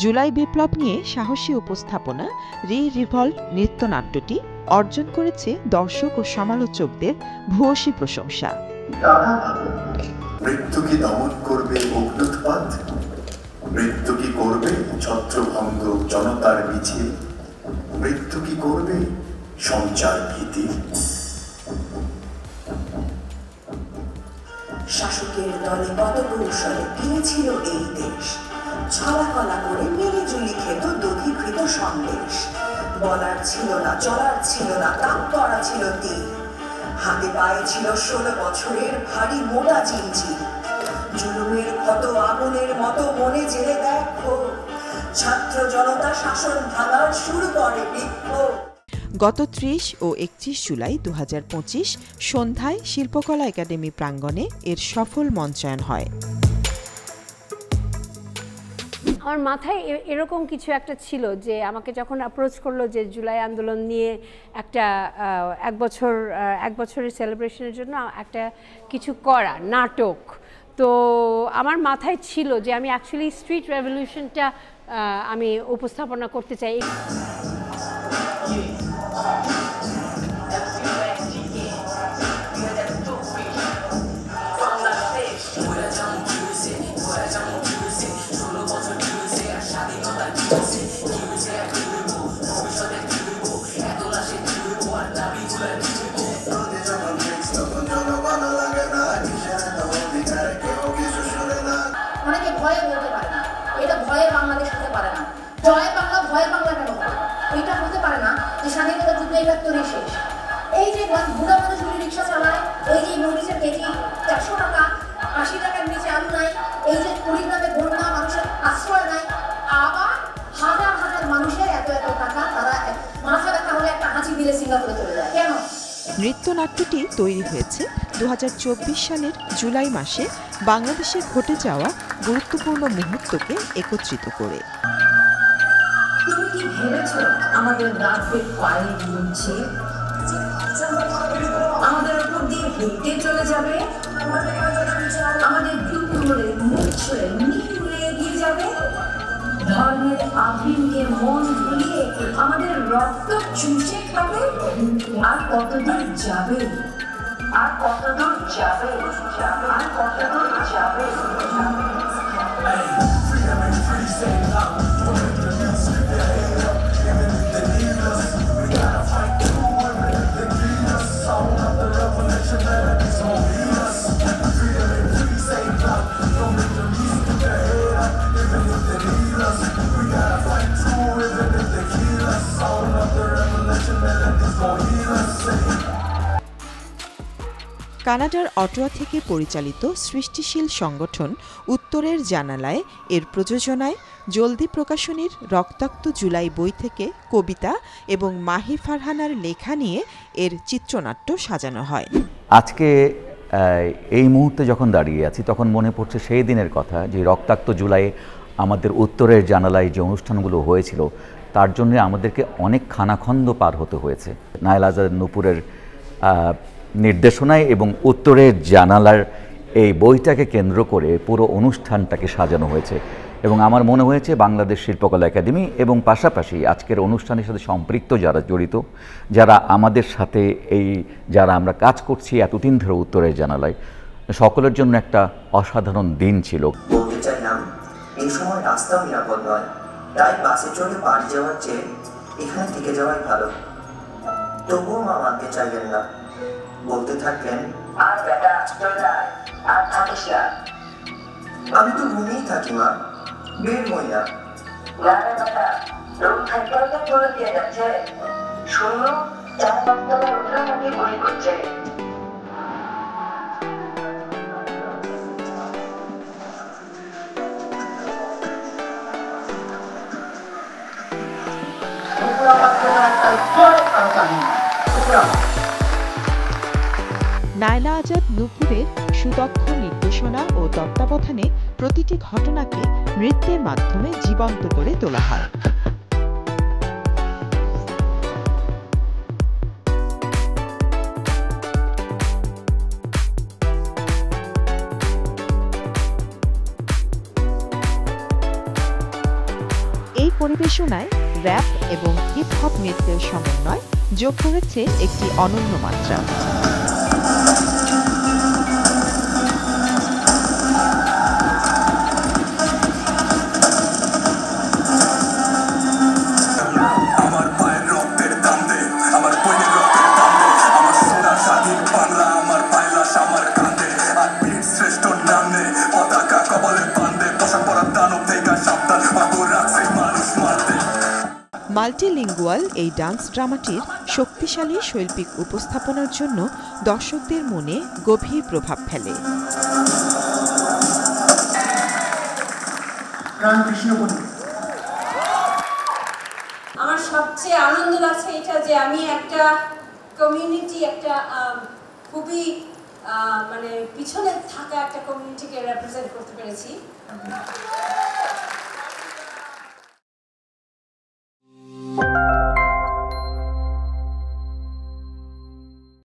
জুলাই বিপ্লব নিয়ে সাহসী উপস্থাপনা রিভল্ট নৃত্যনাট্যটি অর্জন করেছে দর্শক ও সমালোচকদের ভূয়সী প্রশংসা। মৃত্যু কি দমন করবে অগ্ন্যুৎপাত? মৃত্যু কি করবে ছত্রভঙ্গ জনতার মিছিল? মৃত্যু কি করবে সঞ্চার ভীতি? শাসকের দলে কত কৌশলে কিনেছিল এই দেশ, ছলাকলা করে মিলিজুলি খেত দধিকৃত সন্দেশ। বলার ছিল না, চলার ছিল না, তাপ করা ছিল তীর, হাতে পায়ে ছিল 16 বছরের ভারী মোটা চিনচিন। জুলুমের ক্ষত আগুনের মতো মনে জেলে দেখো, ছাত্র জনতা শাসন ভাঙার শুরু করে বিক্ষোভ। গত 30 ও 31 জুলাই 2025 সন্ধ্যায় শিল্পকলা একাডেমি প্রাঙ্গণে এর সফল মঞ্চায়ন হয়। আমার মাথায় এরকম কিছু একটা ছিল যে আমাকে যখন অ্যাপ্রোচ করলো যে জুলাই আন্দোলন নিয়ে একটা এক বছরের সেলিব্রেশনের জন্য একটা কিছু করা নাটক, তো আমার মাথায় ছিল যে আমি অ্যাকচুয়ালি স্ট্রিট রেভলিউশনটা আমি উপস্থাপনা করতে চাই। অনেকে ভয়ে বলতে পারে না, এটা ভয়ে বাংলাদেশ হতে পারে না। জয় বাংলা ভয়ে বাংলা কেন হবে? এটা হতে পারে না যে স্বাধীনতা যুদ্ধ 71 শেষ। এই যে বুড়া মানুষগুলি রিক্সা চালায়, এই যে মরিচের কেজি 400 টাকা, 80 টাকার নিচে আলু নাই, এই যে কুড়িগ্রামে বন্যা, মানুষের আশ্রয় নাই, আবার হাজার হাজার মানুষের এত এত টাকা, তারা মাথা ব্যথা হলে একটা হাঁচি দিলে সিঙ্গাপুরে চলে যায় কেন? নৃত্যনাট্যটি তৈরি হয়েছে 2024 সালের জুলাই মাসে বাংলাদেশে ঘটে যাওয়া গুরুত্বপূর্ণ মুহূর্তকে একত্রিত করে। তুমি কি ভেবেছো আমাদের রাতের পায়ে দিচ্ছে, আমাদের উপর দিয়ে হেঁটে চলে যাবে, আমাদের দুঃখ করে মুখ ছুঁড়ে নিয়ে এগিয়ে যাবে, ধর্মের আভিনকে মন ভুলিয়ে আমাদের রক্ত চুষে খাবে? আর কতদূর যাবে, আর কতদূর যাবে, আর কতদূর যাবে? কানাডার অটোয়া থেকে পরিচালিত সৃষ্টিশীল সংগঠন উত্তরের জানালায় এর প্রযোজনায় জলদি প্রকাশনীর রক্তাক্ত জুলাই বই থেকে কবিতা এবং মাহি ফারহানার লেখা নিয়ে এর চিত্রনাট্য সাজানো হয়। আজকে এই মুহূর্তে যখন দাঁড়িয়ে আছি তখন মনে পড়ছে সেই দিনের কথা, যে রক্তাক্ত জুলাই আমাদের উত্তরের জানালায় যে অনুষ্ঠানগুলো হয়েছিল তার জন্য আমাদেরকে অনেক খানাখন্দ পার হতে হয়েছে। নাইলা আজাদ নূপুরের নির্দেশনায় এবং উত্তরের জানালার এই বইটাকে কেন্দ্র করে পুরো অনুষ্ঠানটাকে সাজানো হয়েছে এবং আমার মনে হয়েছে বাংলাদেশ শিল্পকলা একাডেমি এবং পাশাপাশি আজকের অনুষ্ঠানের সাথে সম্পৃক্ত যারা জড়িত, যারা আমাদের সাথে যারা আমরা কাজ করছি এতদিন ধরে উত্তরের জানালায়, সকলের জন্য একটা অসাধারণ দিন ছিল। বলতে চাইলাম এই সময় রাস্তাও নিরাপদ নয়, তাই বাসে চড়ে বাড়ি যাওয়ার চেয়ে এখানে থেকে যাওয়াই ভালো। তবুও মা মানতে চাইলেন না, বলতে থাকলেন, আর বেটা চলে আয়, আর থাকিস না। আমি তো ঘুমিয়েই থাকি মা, বের হই না। বেটা রোগ থাকলে তো চলে দিয়ে যাচ্ছে, শুনলো 4-5 তলার উঠে নাকি গুলি করছে। নাইলা আজাদ নূপুরের সুদক্ষ নির্দেশনা ও তত্ত্বাবধানে প্রতিটি ঘটনাকে নৃত্যের মাধ্যমে জীবন্ত করে তোলা হয়। পরিবেশনায় র‍্যাপ এবং হিপ হপ নৃত্যের সমন্বয় যোগ করেছে একটি অনন্য মাত্রা। মাল্টিলিঙ্গুয়াল এই ডান্স ড্রামাটির শক্তিশালী শৈল্পিক উপস্থাপনার জন্য দর্শকদের মনে গভীর প্রভাব ফেলে। আমার সবচেয়ে আনন্দ লাগছে এটা যে আমি একটা কমিউনিটি, একটা খুবই মানে পিছনে থাকা একটা কমিউনিটিকে রিপ্রেজেন্ট করতে পেরেছি।